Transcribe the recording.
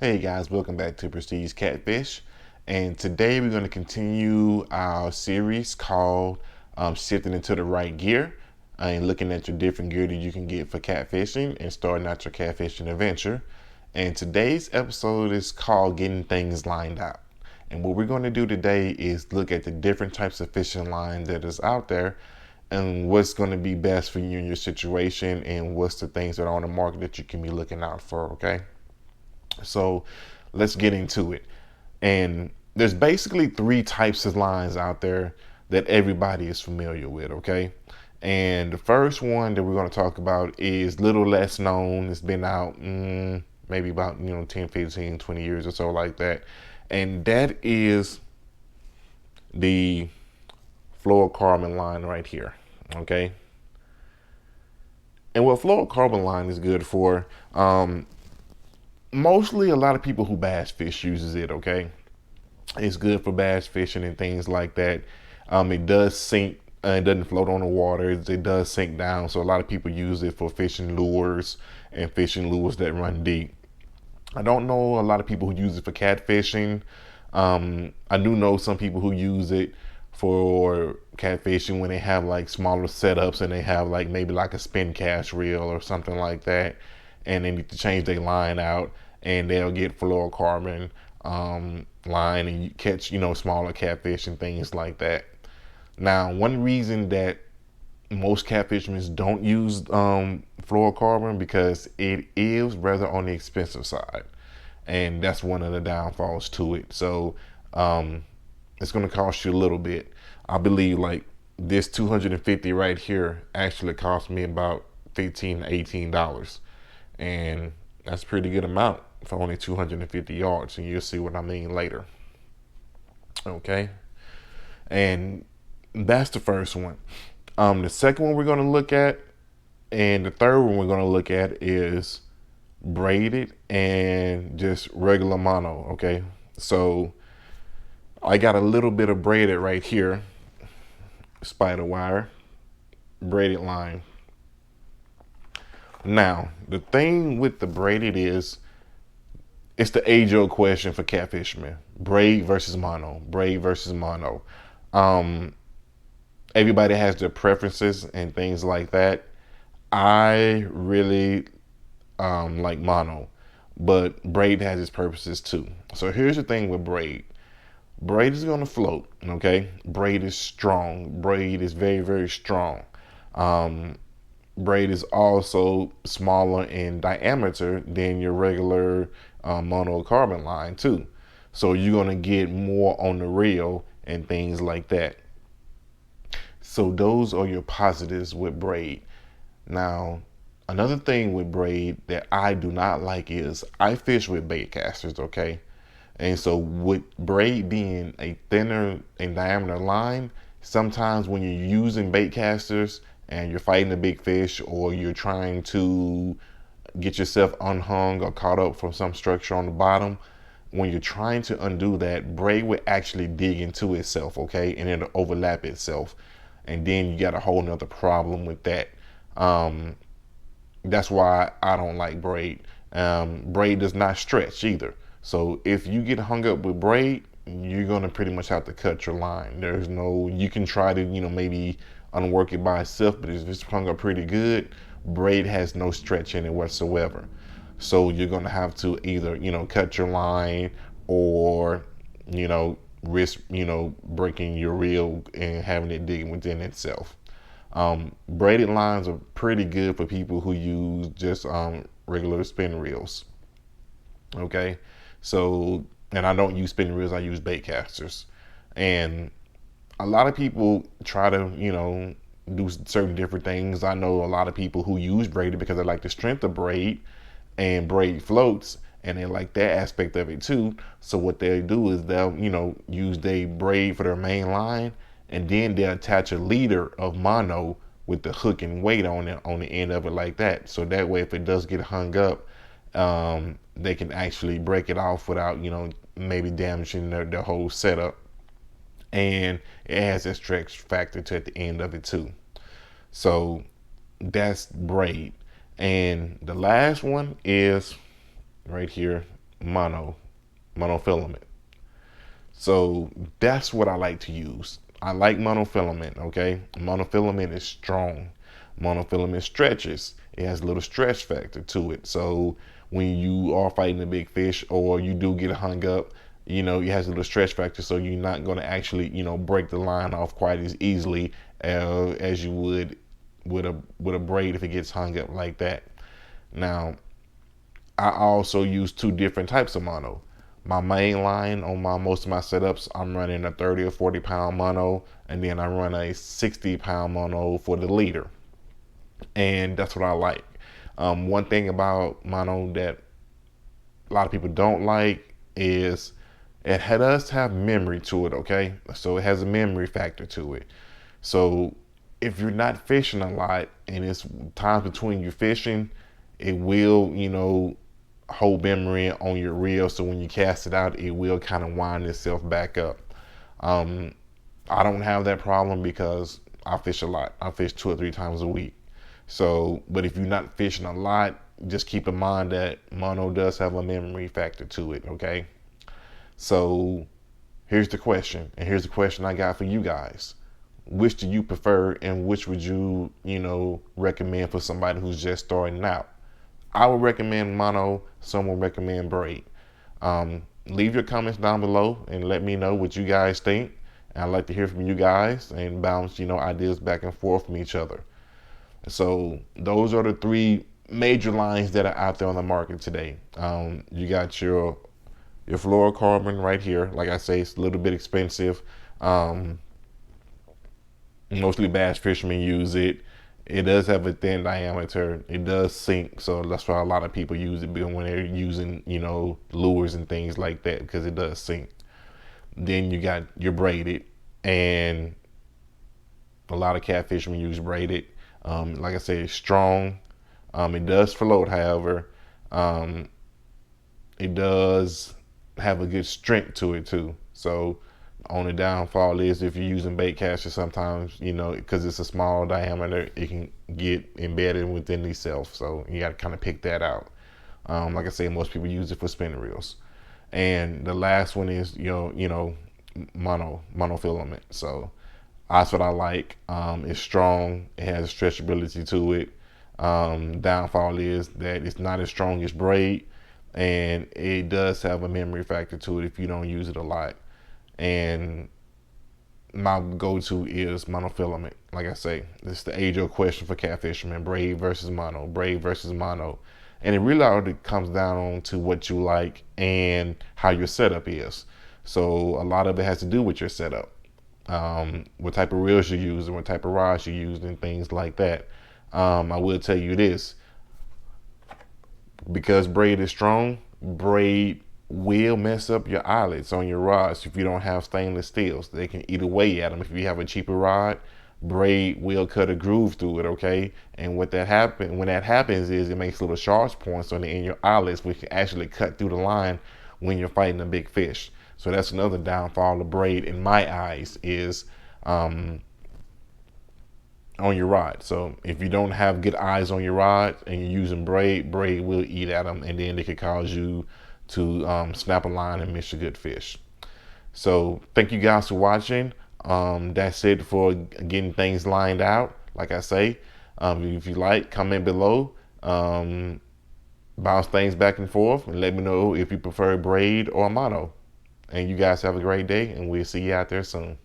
Hey guys, welcome back to Prestige Catfish. And today we're going to continue our series called Shifting into the Right Gear and looking at your different gear that you can get for catfishing and starting out your catfishing adventure. And today's episode is called Getting Things Lined Out. And what we're going to do today is look at the different types of fishing lines that is out there and what's going to be best for you in your situation and what's the things that are on the market that you can be looking out for, okay? So let's get into it. And there's basically three types of lines out there that everybody is familiar with, okay? And the first one that we're going to talk about is little less known. It's been out maybe about 10, 15, 20 years or so like that. And that is the fluorocarbon line right here, okay? And what fluorocarbon line is good for, mostly a lot of people who bass fish uses it, okay? It's good for bass fishing and things like that. It does sink, it doesn't float on the water. It does sink down, so a lot of people use it for fishing lures and fishing lures that run deep. I don't know a lot of people who use it for catfishing. I do know some people who use it for catfishing when they have like smaller setups and they have like maybe like a spin cast reel or something like that, and they need to change their line out, and they'll get fluorocarbon line and you catch smaller catfish and things like that. Now, one reason that most catfishermen don't use fluorocarbon because it is rather on the expensive side, and that's one of the downfalls to it. So it's going to cost you a little bit. I believe like this 250 right here actually cost me about $15 to $18, and that's a pretty good amount for only 250 yards, and you'll see what I mean later. Okay, and that's the first one. The second one we're going to look at, and the third one we're going to look at is braided and just regular mono. Okay, so I got a little bit of braided right here, spider wire, braided line. Now, the thing with the braided is it's the age-old question for catfishermen: braid versus mono, braid versus mono. Um, Everybody has their preferences and things like that. I really like mono, but braid has its purposes too. So here's the thing with braid. Braid is going to float, okay? Braid is strong. Braid is very, very strong. Um, Braid is also smaller in diameter than your regular monocarbon line too. So you're going to get more on the reel and things like that. So those are your positives with braid. Now, another thing with braid that I do not like is I fish with bait casters, okay? And so with braid being a thinner in diameter line, sometimes when you're using bait casters and you're fighting a big fish or you're trying to get yourself unhung or caught up from some structure on the bottom, when you're trying to undo that, braid will actually dig into itself, okay? And it'll overlap itself. And then you got a whole nother problem with that. Um, that's why I don't like braid. Braid does not stretch either. So if you get hung up with braid, you're gonna pretty much have to cut your line. There's no, you can try to, maybe unwork it by itself, but if it's hung up pretty good, braid has no stretch in it whatsoever. So you're gonna have to either, cut your line or, risk, breaking your reel and having it dig within itself. Braided lines are pretty good for people who use just regular spin reels. Okay, so and I don't use spin reels; I use bait casters. And a lot of people try to, do certain different things. I know a lot of people who use braided because they like the strength of braid, and braid floats, and they like that aspect of it too. So what they do is they'll, use their braid for their main line, and then they'll attach a leader of mono with the hook and weight on it on the end of it like that. So that way, if it does get hung up, they can actually break it off without, maybe damaging their whole setup. And it has that stretch factor to at the end of it too. So that's braid. And the last one is right here, mono, monofilament. So that's what I like to use. I like monofilament, okay? Monofilament is strong. Monofilament stretches. It has a little stretch factor to it. So when you are fighting a big fish or you do get hung up, it has a little stretch factor, so you're not going to actually, break the line off quite as easily as you would with a braid if it gets hung up like that. Now, I also use two different types of mono. My main line on most of my setups, I'm running a 30 or 40 pound mono, and then I run a 60 pound mono for the leader, and that's what I like. One thing about mono that a lot of people don't like is it does have memory to it. Okay, so it has a memory factor to it. So if you're not fishing a lot and it's times between you fishing, it will, hold memory on your reel. So when you cast it out, it will kind of wind itself back up. Um, I don't have that problem because I fish a lot. I fish 2 or 3 times a week. So, but if you're not fishing a lot, just keep in mind that mono does have a memory factor to it. Okay. So here's the question, and here's the question I got for you guys. Which do you prefer, and which would you, recommend for somebody who's just starting out? I would recommend mono. Some will recommend braid. Leave your comments down below and let me know what you guys think. And I'd like to hear from you guys and bounce, ideas back and forth from each other. So those are the three major lines that are out there on the market today. You got your fluorocarbon right here. Like I say, it's a little bit expensive. Mostly bass fishermen use it. It does have a thin diameter. It does sink, so that's why a lot of people use it when they're using, lures and things like that, because it does sink. Then you got your braided, and a lot of catfishermen use braided. Like I said, it's strong. It does float, however. It does have a good strength to it too. So only downfall is if you're using bait caster, sometimes, because it's a small diameter, it can get embedded within itself. So you got to kind of pick that out. Like I say, most people use it for spinning reels. And the last one is, monofilament. So that's what I like. It's strong. It has stretchability to it. Downfall is that it's not as strong as braid, and it does have a memory factor to it if you don't use it a lot. And my go-to is monofilament. Like I say, it's the age-old question for catfishermen: braid versus mono, braid versus mono. And it really already comes down to what you like and how your setup is. So a lot of it has to do with your setup, what type of reels you use and what type of rods you use and things like that. I will tell you this: because braid is strong, braid will mess up your eyelets on your rods if you don't have stainless steels. They can eat away at them. If you have a cheaper rod, braid will cut a groove through it, okay? And when that happens is it makes little sharp points in your eyelets, which can actually cut through the line when you're fighting a big fish. So that's another downfall of braid in my eyes, is on your rod. So if you don't have good eyes on your rod and you're using braid will eat at them, and then it could cause you to snap a line and miss a good fish. So thank you guys for watching. That's it for getting things lined out. Like I say, if you like, comment below, bounce things back and forth, and let me know if you prefer braid or mono. And you guys have a great day, and we'll see you out there soon.